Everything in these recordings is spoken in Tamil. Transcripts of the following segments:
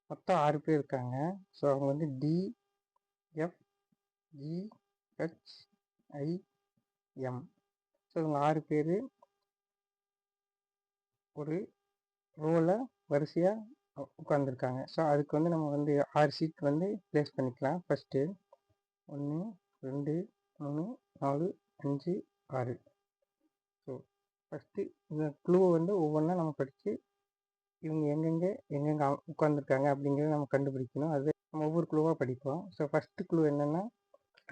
மொத்தம் 6 பேர் இருக்காங்க. ஸோ அவங்க வந்து டி, எஃப், ஜி, ஹெச், ஐ, எம். ஸோ இவங்க 6 பேர் ஒரு ரோவில் வரிசையாக உட்காந்துருக்காங்க. ஸோ அதுக்கு வந்து நம்ம வந்து 6 சீட் வந்து ப்ளேஸ் பண்ணிக்கலாம். ஃபஸ்ட்டு 1, 2, 3, 4, 5, 6. ஸோ ஃபஸ்ட்டு இந்த க்ளூவை வந்து ஒவ்வொன்றா நம்ம படித்து இவங்க எங்கெங்கே உட்காந்துருக்காங்க அப்படிங்கிறத நம்ம கண்டுபிடிக்கணும். அது நம்ம ஒவ்வொரு க்ளூவாக படிப்போம். ஸோ ஃபஸ்ட்டு க்ளூ என்னென்னா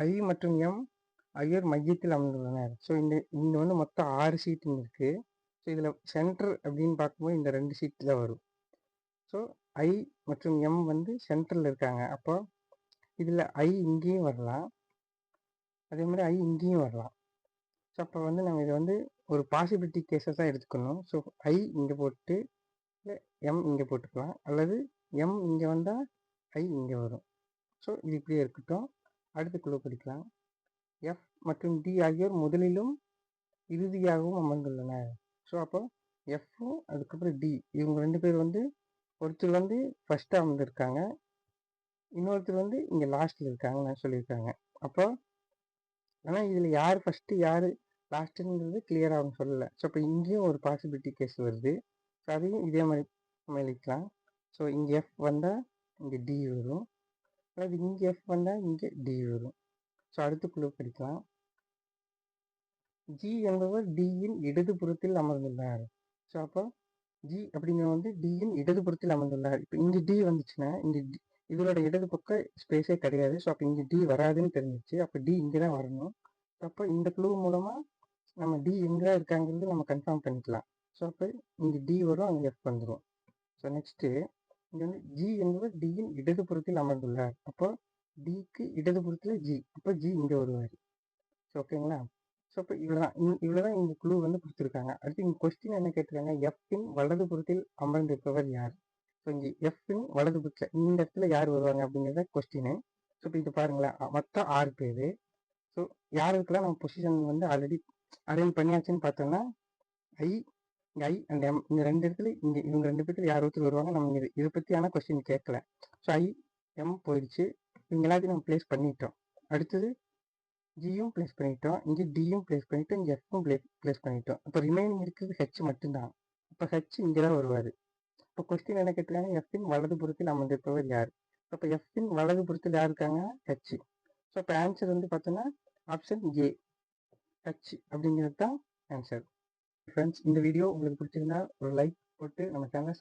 ஐ மற்றும் எம் ஐயர் மையத்தில் அமர்ந்துள்ளனர். ஸோ இந்த வந்து மொத்தம் 6 சீட்டுங்க இருக்குது. ஸோ இதில் சென்டர் அப்படின்னு பார்க்கும்போது இந்த 2 சீட்டு தான் வரும். ஸோ ஐ மற்றும் எம் வந்து சென்டரில் இருக்காங்க. அப்போ இதில் ஐ இங்கேயும் வரலாம், அதே மாதிரி ஐ இங்கேயும் வரலாம். ஸோ அப்போ வந்து நம்ம இதை வந்து ஒரு பாசிபிலிட்டி கேஸஸ் தான் எடுத்துக்கணும். ஸோ ஐ இங்கே போட்டு இல்லை எம் இங்கே போட்டுக்கலாம், அல்லது எம் இங்கே வந்தால் ஐ இங்கே வரும். ஸோ இது இப்படியே இருக்கட்டும். அடுத்த குழு படிக்கலாம். எஃப் மற்றும் டி ஆகியோர் முதலிலும் இறுதியாகவும் அமர்ந்துள்ளனர். ஸோ அப்போ எஃப்பும் அதுக்கப்புறம் டி இவங்க 2 பேர் வந்து ஒருத்தர் வந்து ஃபஸ்ட்டாக அமர்ந்திருக்காங்க, இன்னொருத்தர் வந்து இங்கே லாஸ்ட்டில் இருக்காங்கன்னு சொல்லியிருக்காங்க. அப்போ ஆனால் இதில் யார் ஃபஸ்ட்டு யார் லாஸ்ட்டுங்கிறது கிளியராக அவங்க சொல்லலை. ஸோ அப்போ இங்கேயும் ஒரு பாசிபிலிட்டி கேஸ் வருது. ஸோ அதையும் இதே மாதிரி நம்ம எழுதிக்கலாம். ஸோ இங்கே எஃப் வந்தால் இங்கே டி வரும், அல்லது இங்கே எஃப் வந்தால் இங்கே டி வரும். ஸோ அடுத்த குழு படிக்கலாம். ஜி என்பவர் டியின் இடதுபுறத்தில் அமர்ந்துள்ளார். ஸோ அப்போ ஜி அப்படிங்கிற வந்து டியின் இடதுபுறத்தில் அமர்ந்துள்ளார். இப்போ இங்கே டி வந்துச்சுன்னா இங்கே இதோட இடது பக்கம் ஸ்பேஸே கிடையாது. ஸோ அப்போ இங்கே டி வராதுன்னு தெரிஞ்சிச்சு. அப்போ டி இங்கே தான் வரணும். அப்போ இந்த க்ளூ மூலமாக நம்ம டி எங்கே இருக்காங்கிறது நம்ம கன்ஃபார்ம் பண்ணிக்கலாம். ஸோ அப்போ இங்கே டி வரும், அங்கே எஃப் வந்துடும். ஸோ நெக்ஸ்ட்டு இங்கே வந்து ஜி என்பவர் டியின் இடதுபுறத்தில் அமர்ந்துள்ளார். அப்போ டிக்கு இடதுபுறத்தில் ஜி, அப்போ ஜி இங்கே வருவார். ஸோ ஓகேங்களா? ஸோ இப்போ இவ்வளோதான் இந்த குழு வந்து கொடுத்துருக்காங்க. அடுத்து இங்கே கொஸ்டின் என்ன கேட்டிருக்காங்க, எஃப்பின் வலதுபுறத்தில் அமர்ந்திருப்பவர் யார்? ஸோ இங்கே எஃப்பின் வலதுபுறத்தில் இந்த இடத்துல யார் வருவாங்க அப்படிங்கிறத கொஸ்டின். ஸோ இப்போ இது பாருங்களேன், மொத்தம் 6 பேர். ஸோ யாருக்கெல்லாம் நம்ம பொசிஷன் வந்து ஆல்ரெடி அரேஞ்ச் பண்ணியாச்சுன்னு பார்த்தோம்னா ஐ அண்ட் எம் இந்த 2 இடத்துல இவங்க 2 பேர்த்துல யார் ஒருத்தர் வருவாங்க. நம்ம இதை பற்றியான கொஸ்டின் கேட்கல. ஸோ ஐ எம் போயிடுச்சு, இவங்க எல்லாத்தையும் நம்ம பிளேஸ் பண்ணிட்டோம். அடுத்தது ஜியும் பிளேஸ் பண்ணிட்டோம், இங்கே டியும் பிளேஸ் பண்ணிட்டோம், இங்கே எஃப்பும் பிளேஸ் பண்ணிட்டோம். இப்போ ரிமைனிங் இருக்கிறது ஹெச் மட்டும்தான். இப்போ ஹெச் இங்கே தான் வருவார். இப்போ கொஸ்டின் என்ன கேட்டிருக்காங்க, எஃப்பின் வலதுபுறத்தில் அமர்ந்திருப்பவர் யார்? அப்போ எஃப்பின் வலதுபுறத்தில் யார் இருக்காங்க, ஹெச். ஸோ இப்போ ஆன்சர் வந்து பார்த்தோன்னா ஆப்ஷன் ஏ, ஹெச் அப்படிங்கிறது தான் ஆன்சர். ஃப்ரெண்ட்ஸ், இந்த வீடியோ உங்களுக்கு பிடிச்சிருந்தா ஒரு லைக் போட்டு நம்ம சேனலை